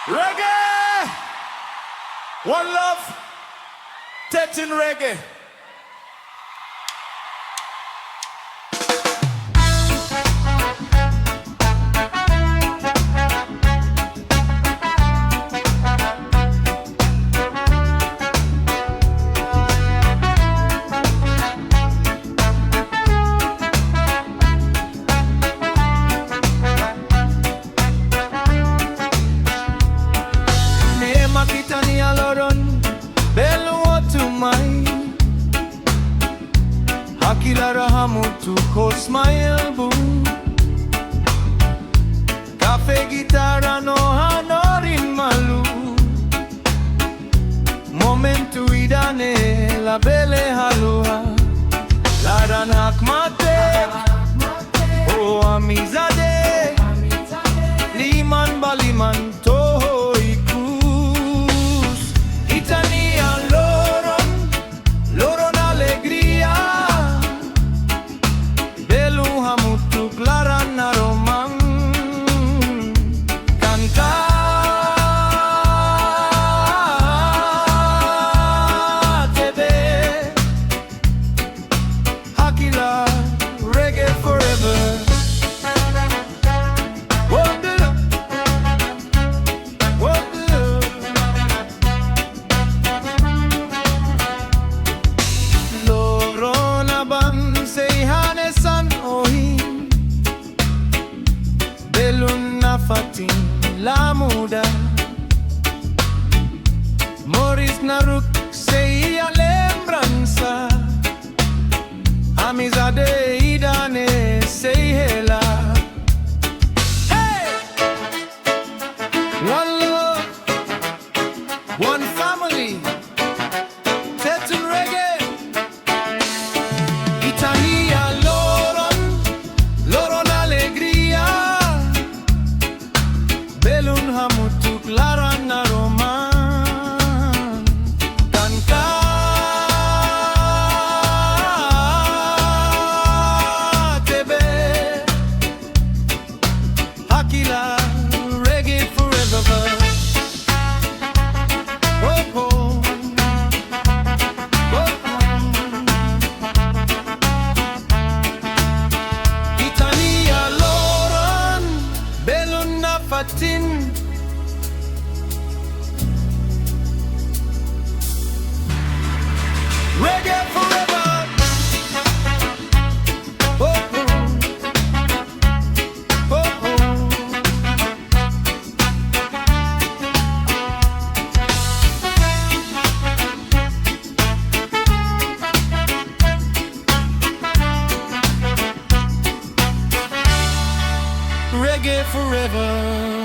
Reggae! One love, Tetun Reggae. Ita Nia Loron, belo tumai Hakila rahamu tu kosmail bu Cafe gitara no hanorin malu Momentu idane la bele halua Laran hakmate o amizade Liman baliman toho Ita Nia Loron, Loron alegria Belu hamutuk laran naroman Kanta tebe Hakila reggae forever Fatin la muda Morris Naruk sei a lembrança Amizade idane sei hela Hey! One love, one family Tetun Reggae Ita Nia Loron, Loron alegria Belun hamutuk laran naroman Tanka tebe Hakila reggae forever Oh oh Oh oh Ita Nia Loron Belun nafatin Reggae forever. Oh, oh. Oh, oh. Reggae forever.